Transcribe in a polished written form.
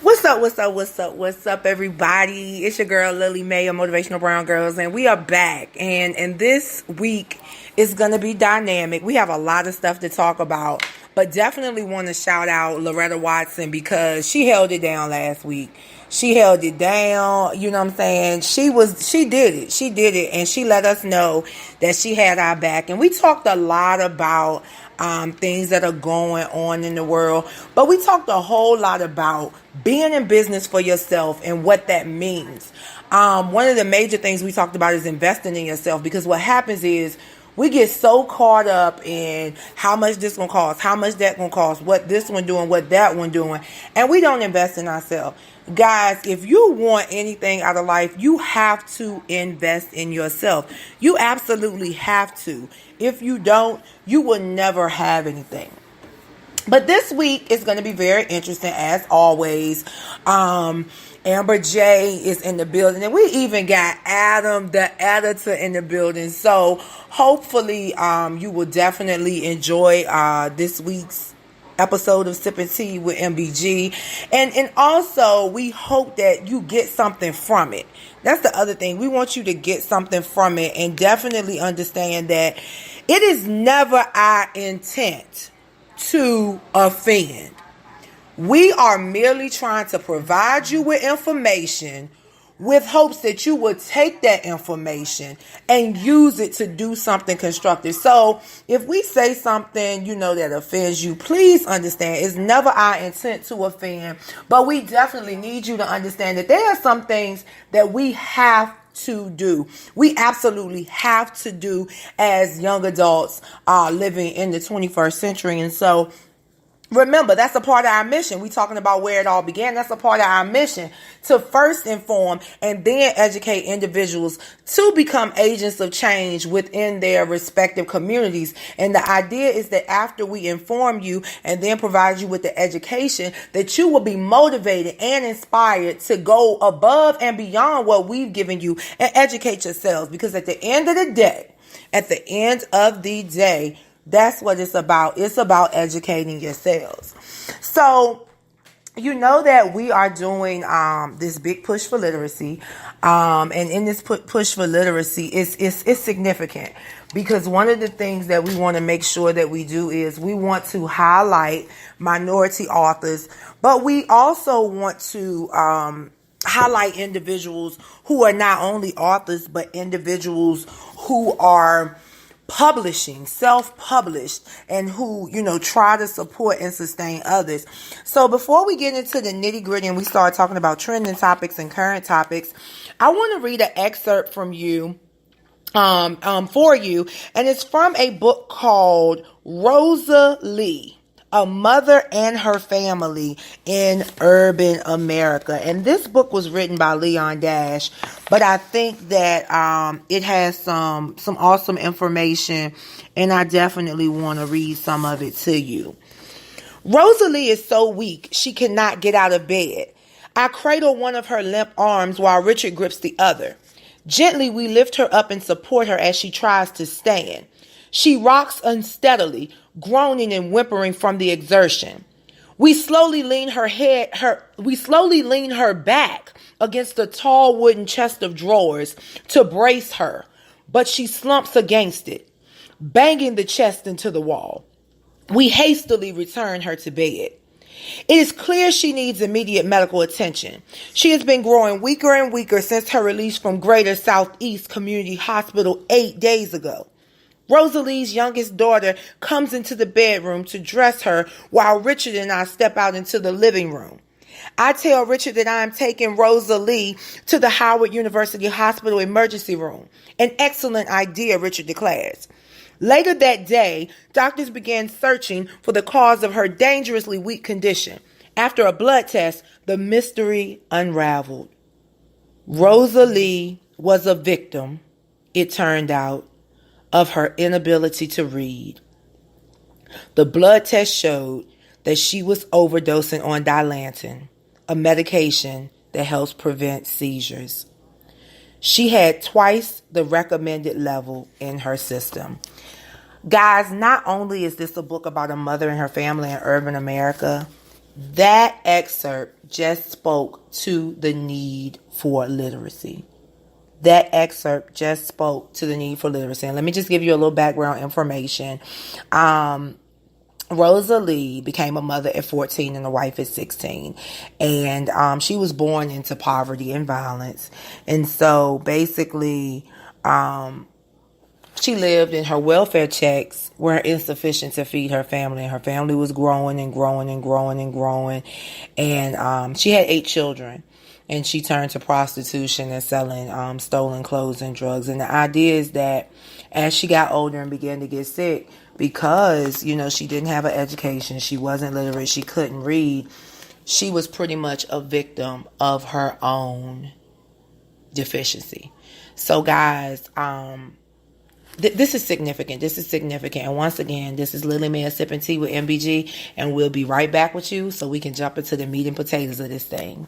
What's up, everybody? It's your girl, Lily Mae of Motivational Brown Girls, and we are back. And this week is going to be dynamic. We have a lot of stuff to talk about, but definitely want to shout out Loretta Watson because she held it down last week. She held it down, you know what I'm saying? She did it, and she let us know that she had our back. And we talked a lot about things that are going on in the world, but we talked a whole lot about being in business for yourself and what that means. One of the major things we talked about is investing in yourself, because what happens is we get so caught up in how much this gonna cost, how much that gonna cost, what this one doing, what that one doing, and we don't invest in ourselves. Guys, if you want anything out of life, you have to invest in yourself. You absolutely have to. If you don't, you will never have anything. But this week is going to be very interesting, as always. Amber J is in the building, and we even got Adam, the editor, in the building. So hopefully you will definitely enjoy this week's episode of Sipping Tea with MBG. And also, we hope that you get something from it. That's the other thing. We want you to get something from it, and definitely understand that it is never our intent to offend. We are merely trying to provide you with information with hopes that you will take that information and use it to do something constructive. So if we say something, that offends you, please understand it's never our intent to offend, but we definitely need you to understand that there are some things that we have to do. We absolutely have to do as young adults living in the 21st century. And so remember, that's a part of our mission. We're talking about where it all began. That's a part of our mission, to first inform and then educate individuals to become agents of change within their respective communities. And the idea is that after we inform you and then provide you with the education, that you will be motivated and inspired to go above and beyond what we've given you and educate yourselves. Because at the end of the day, that's what it's about. It's about educating yourselves. So, you know that we are doing this big push for literacy. And in this push for literacy, it's significant. Because one of the things that we want to make sure that we do is we want to highlight minority authors. But we also want to highlight individuals who are not only authors, but individuals who are publishing, self-published, and who, try to support and sustain others. So before we get into the nitty-gritty and we start talking about trending topics and current topics, I want to read an excerpt from you, for you, and it's from a book called Rosalie, A Mother and Her Family in Urban America. And this book was written by Leon Dash, but I think that it has some awesome information, and I definitely want to read some of it to you. Rosalie is so weak she cannot get out of bed. I cradle one of her limp arms while Richard grips the other. Gently, we lift her up and support her as she tries to stand. She rocks unsteadily, groaning and whimpering from the exertion. We slowly lean her back against the tall wooden chest of drawers to brace her, but she slumps against it, banging the chest into the wall. We hastily return her to bed. It is clear she needs immediate medical attention. She has been growing weaker and weaker since her release from Greater Southeast Community Hospital 8 days ago. Rosalie's youngest daughter comes into the bedroom to dress her while Richard and I step out into the living room. I tell Richard that I am taking Rosalie to the Howard University Hospital emergency room. An excellent idea, Richard declares. Later that day, doctors began searching for the cause of her dangerously weak condition. After a blood test, the mystery unraveled. Rosalie was a victim, it turned out, of her inability to read. The blood test showed that she was overdosing on Dilantin, a medication that helps prevent seizures. She had twice the recommended level in her system. Guys, not only is this a book about a mother and her family in urban America, that excerpt just spoke to the need for literacy. That excerpt just spoke to the need for literacy. And let me just give you a little background information. Rosalie became a mother at 14 and a wife at 16. And she was born into poverty and violence. And so basically, she lived and her welfare checks were insufficient to feed her family. And her family was growing and growing and growing and growing. And she had 8 children. And she turned to prostitution and selling stolen clothes and drugs. And the idea is that as she got older and began to get sick, because, she didn't have an education, she wasn't literate, she couldn't read, she was pretty much a victim of her own deficiency. So guys, this is significant. This is significant. And once again, this is Lily Mae Sipping Tea with MBG, and we'll be right back with you so we can jump into the meat and potatoes of this thing.